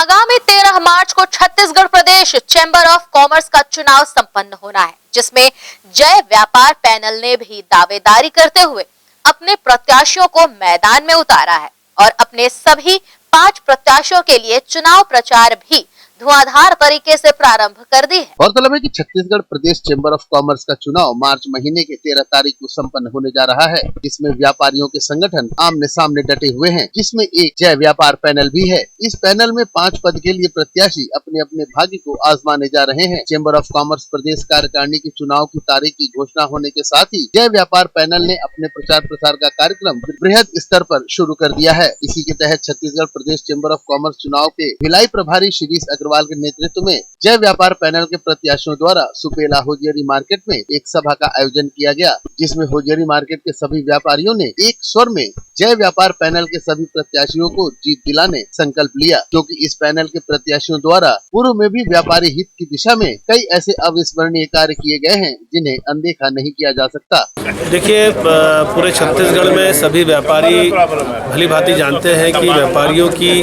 आगामी 13 मार्च को छत्तीसगढ़ प्रदेश chamber of commerce का चुनाव संपन्न होना है, जिसमें जय व्यापार पैनल ने भी दावेदारी करते हुए अपने प्रत्याशियों को मैदान में उतारा है और अपने सभी 5 प्रत्याशियों के लिए चुनाव प्रचार भी धुआंधार तरीके से प्रारंभ कर दी है। गौरतलब है कि छत्तीसगढ़ प्रदेश चैम्बर ऑफ कॉमर्स का चुनाव मार्च महीने के 13 तारीख को संपन्न होने जा रहा है, जिसमें व्यापारियों के संगठन आमने सामने डटे हुए हैं, जिसमें एक जय व्यापार पैनल भी है। इस पैनल में 5 पद के लिए प्रत्याशी अपने अपने भाग्य को आजमाने जा रहे हैं। चैम्बर ऑफ कॉमर्स प्रदेश कार्यकारिणी के चुनाव की तारीख की घोषणा होने के साथ ही जय व्यापार पैनल ने अपने प्रचार प्रसार का कार्यक्रम बृहद स्तर पर शुरू कर दिया है। इसी के तहत छत्तीसगढ़ प्रदेश चैम्बर ऑफ कॉमर्स चुनाव के भिलाई प्रभारी शिरीष अग्रवाल के नेतृत्व में जय व्यापार पैनल के प्रत्याशियों द्वारा सुपेला होजियरी मार्केट में एक सभा का आयोजन किया गया, जिसमें होजियरी मार्केट के सभी व्यापारियों ने एक स्वर में जय व्यापार पैनल के सभी प्रत्याशियों को जीत दिलाने संकल्प लिया, क्योंकि इस पैनल के प्रत्याशियों द्वारा पूर्व में भी व्यापारी हित की दिशा में कई ऐसे अविस्मरणीय कार्य किए गए हैं, जिन्हें अनदेखा नहीं किया जा सकता। देखिए, पूरे छत्तीसगढ़ में सभी व्यापारी भली भांति जानते हैं कि व्यापारियों की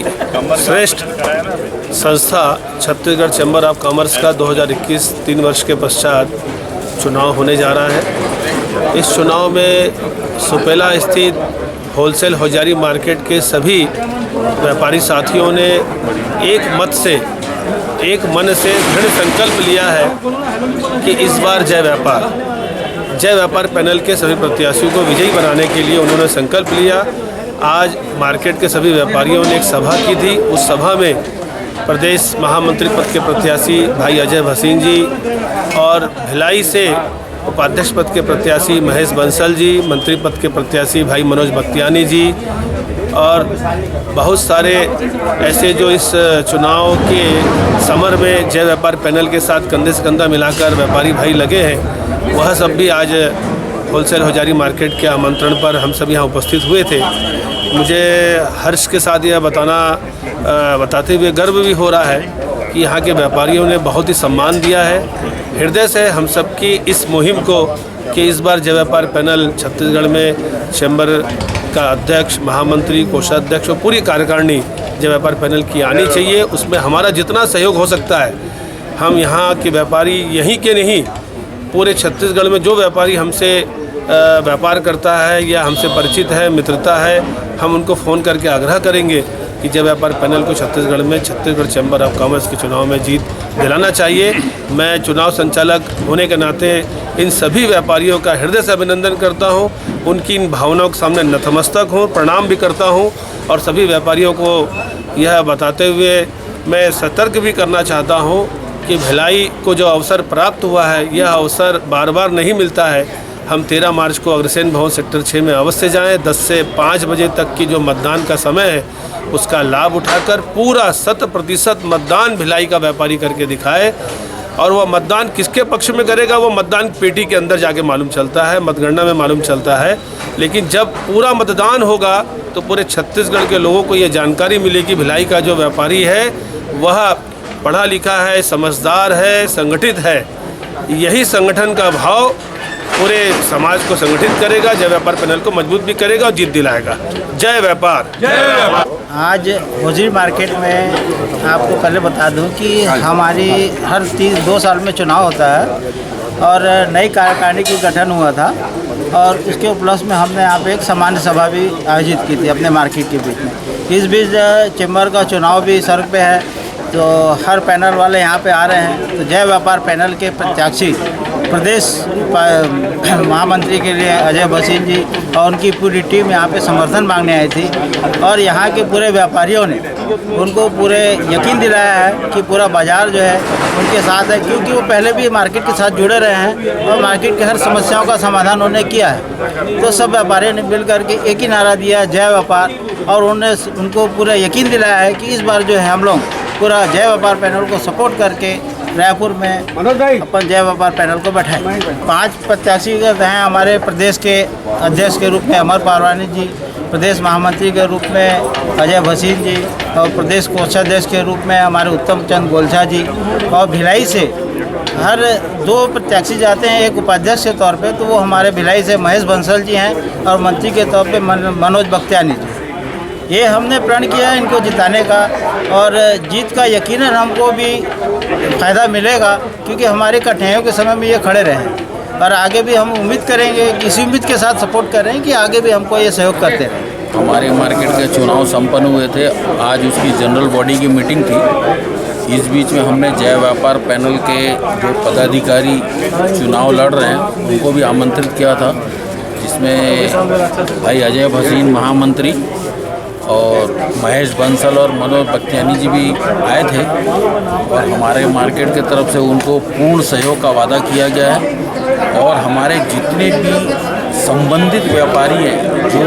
श्रेष्ठ संस्था छत्तीसगढ़ चैम्बर ऑफ कॉमर्स का 2021 3 वर्ष के पश्चात चुनाव होने जा रहा है। इस चुनाव में सुपेला स्थित होलसेल होजियरी मार्केट के सभी व्यापारी साथियों ने एक मन से दृढ़ संकल्प लिया है कि इस बार जय व्यापार पैनल के सभी प्रत्याशियों को विजयी बनाने के लिए उन्होंने संकल्प लिया। आज मार्केट के सभी व्यापारियों ने एक सभा की थी। उस सभा में प्रदेश महामंत्री पद के प्रत्याशी भाई अजय भसीन जी और भिलाई से उपाध्यक्ष पद के प्रत्याशी महेश बंसल जी, मंत्री पद के प्रत्याशी भाई मनोज बख्तियानी जी और बहुत सारे ऐसे जो इस चुनाव के समर में जय व्यापार पैनल के साथ कंधे से कंधा मिलाकर व्यापारी भाई लगे हैं, वह सब भी आज होलसेल होजियरी मार्केट के आमंत्रण पर हम सब यहाँ उपस्थित हुए थे। मुझे हर्ष के साथ यह बताते हुए गर्व भी हो रहा है कि यहाँ के व्यापारियों ने बहुत ही सम्मान दिया है। हृदय से हम सबकी इस मुहिम को कि इस बार जय व्यापार पैनल छत्तीसगढ़ में चैम्बर का अध्यक्ष, महामंत्री, कोषाध्यक्ष और पूरी कार्यकारिणी जय व्यापार पैनल की आनी चाहिए। उसमें हमारा जितना सहयोग हो सकता है, हम यहाँ के व्यापारी यहीं के नहीं पूरे छत्तीसगढ़ में जो व्यापारी हमसे व्यापार करता है या हमसे परिचित है, मित्रता है, हम उनको फ़ोन करके आग्रह करेंगे कि जय व्यापार पैनल को छत्तीसगढ़ में छत्तीसगढ़ चैम्बर ऑफ कॉमर्स के चुनाव में जीत दिलाना चाहिए। मैं चुनाव संचालक होने के नाते इन सभी व्यापारियों का हृदय से अभिनंदन करता हूं, उनकी इन भावनाओं के सामने नतमस्तक हूं, प्रणाम भी करता हूं और सभी व्यापारियों को यह बताते हुए मैं सतर्क भी करना चाहता हूं कि भिलाई को जो अवसर प्राप्त हुआ है, यह अवसर बार बार नहीं मिलता है। हम 13 मार्च को अग्रसेन भवन सेक्टर 6 में अवश्य जाएं। 10 से 5 बजे तक की जो मतदान का समय है, उसका लाभ उठाकर पूरा 100% मतदान भिलाई का व्यापारी करके दिखाए। और वह मतदान किसके पक्ष में करेगा, वो मतदान पेटी के अंदर जाके मालूम चलता है, मतगणना में मालूम चलता है। लेकिन जब पूरा मतदान होगा तो पूरे छत्तीसगढ़ के लोगों को ये जानकारी मिलेगी भिलाई का जो व्यापारी है वह पढ़ा लिखा है, समझदार है, संगठित है। यही संगठन का भाव पूरे समाज को संगठित करेगा, जय व्यापार पैनल को मजबूत भी करेगा और जीत दिलाएगा। जय व्यापार। आज होजियरी मार्केट में आपको पहले बता दूं कि हमारी हर 2 साल में चुनाव होता है और नई कार्यकारिणी की गठन हुआ था और उसके उपलक्ष्य में हमने यहाँ पे एक सामान्य सभा भी आयोजित की थी अपने मार्केट के बीच में। इस बीच चैम्बर का चुनाव भी सर पे है, तो हर पैनल वाले यहाँ पे आ रहे हैं। तो जय व्यापार पैनल के प्रत्याशी प्रदेश महामंत्री के लिए अजय भसीन जी और उनकी पूरी टीम यहाँ पे समर्थन मांगने आई थी और यहाँ के पूरे व्यापारियों ने उनको पूरे यकीन दिलाया है कि पूरा बाज़ार जो है उनके साथ है, क्योंकि वो पहले भी मार्केट के साथ जुड़े रहे हैं और मार्केट के हर समस्याओं का समाधान उन्होंने किया है। तो सब व्यापारियों ने मिल करके एक ही नारा दिया, जय व्यापार, और उन्होंने उनको पूरा यकीन दिलाया है कि इस बार जो है हम लोग पूरा जय व्यापार पैनल को सपोर्ट करके रायपुर में अपन जय व्यापार पैनल को बैठाएं। 5 प्रत्याशी हैं हमारे प्रदेश के अध्यक्ष के रूप में अमर पारवानी जी, प्रदेश महामंत्री के रूप में अजय भसीन जी और प्रदेश कोषाध्यक्ष के रूप में हमारे उत्तम चंद गोलछा जी, और भिलाई से हर 2 प्रत्याशी जाते हैं एक उपाध्यक्ष के तौर पे, तो वो हमारे भिलाई से महेश बंसल जी हैं और मंत्री के तौर पे मनोज बख्तियानी जी। ये हमने प्रण किया है इनको जिताने का, और जीत का यकीनन हमको भी फ़ायदा मिलेगा, क्योंकि हमारे कठिनाइयों के समय में ये खड़े रहे और आगे भी हम उम्मीद करेंगे, इसी उम्मीद के साथ सपोर्ट कर रहे हैं कि आगे भी हमको ये सहयोग करते रहें। हमारे मार्केट के चुनाव संपन्न हुए थे, आज उसकी जनरल बॉडी की मीटिंग थी। इस बीच में हमने जय व्यापार पैनल के जो पदाधिकारी चुनाव लड़ रहे हैं उनको भी आमंत्रित किया था, जिसमें भाई अजय भसीन महामंत्री और महेश बंसल और मनोज बख्तियानी जी भी आए थे, और हमारे मार्केट की तरफ से उनको पूर्ण सहयोग का वादा किया गया है। और हमारे जितने भी संबंधित व्यापारी हैं जो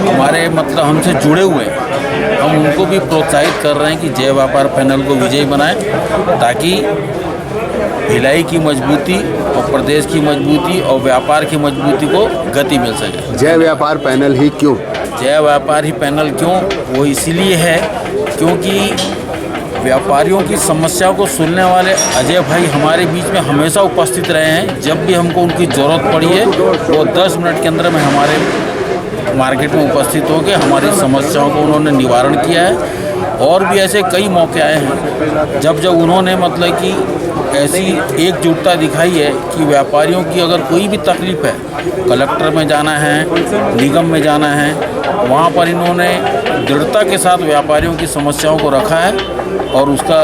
हमारे मतलब हमसे जुड़े हुए हैं, हम उनको भी प्रोत्साहित कर रहे हैं कि जय व्यापार पैनल को विजयी बनाएं, ताकि भिलाई की मजबूती और प्रदेश की मजबूती और व्यापार की मजबूती को गति मिल सके। जय व्यापार पैनल ही क्यों? जय व्यापार ही पैनल क्यों? वो इसीलिए है क्योंकि व्यापारियों की समस्याओं को सुनने वाले अजय भाई हमारे बीच में हमेशा उपस्थित रहे हैं। जब भी हमको उनकी ज़रूरत पड़ी है वो 10 मिनट के अंदर में हमारे मार्केट में उपस्थित होकर हमारी समस्याओं को उन्होंने निवारण किया है। और भी ऐसे कई मौके आए हैं जब उन्होंने मतलब कि ऐसी एकजुटता दिखाई है कि व्यापारियों की अगर कोई भी तकलीफ़ है, कलेक्टर में जाना है, निगम में जाना है, वहाँ पर इन्होंने दृढ़ता के साथ व्यापारियों की समस्याओं को रखा है और उसका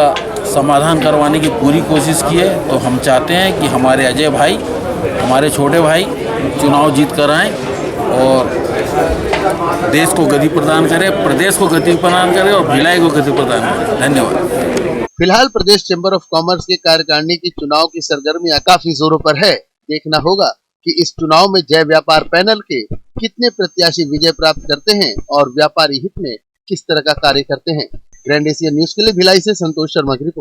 समाधान करवाने की पूरी कोशिश की है। तो हम चाहते हैं कि हमारे अजय भाई, हमारे छोटे भाई चुनाव जीत कर आएँ और देश को गति प्रदान करें, प्रदेश को गति प्रदान करें और भिलाई को गति प्रदान करें। धन्यवाद। फिलहाल प्रदेश चैम्बर ऑफ कॉमर्स के कार्यकारिणी की चुनाव की सरगर्मियां काफी जोरों पर है। देखना होगा कि इस चुनाव में जय व्यापार पैनल के कितने प्रत्याशी विजय प्राप्त करते हैं और व्यापारी हित में किस तरह का कार्य करते हैं। ग्रैंड एशिया न्यूज के लिए भिलाई से संतोष शर्मा की रिपोर्ट।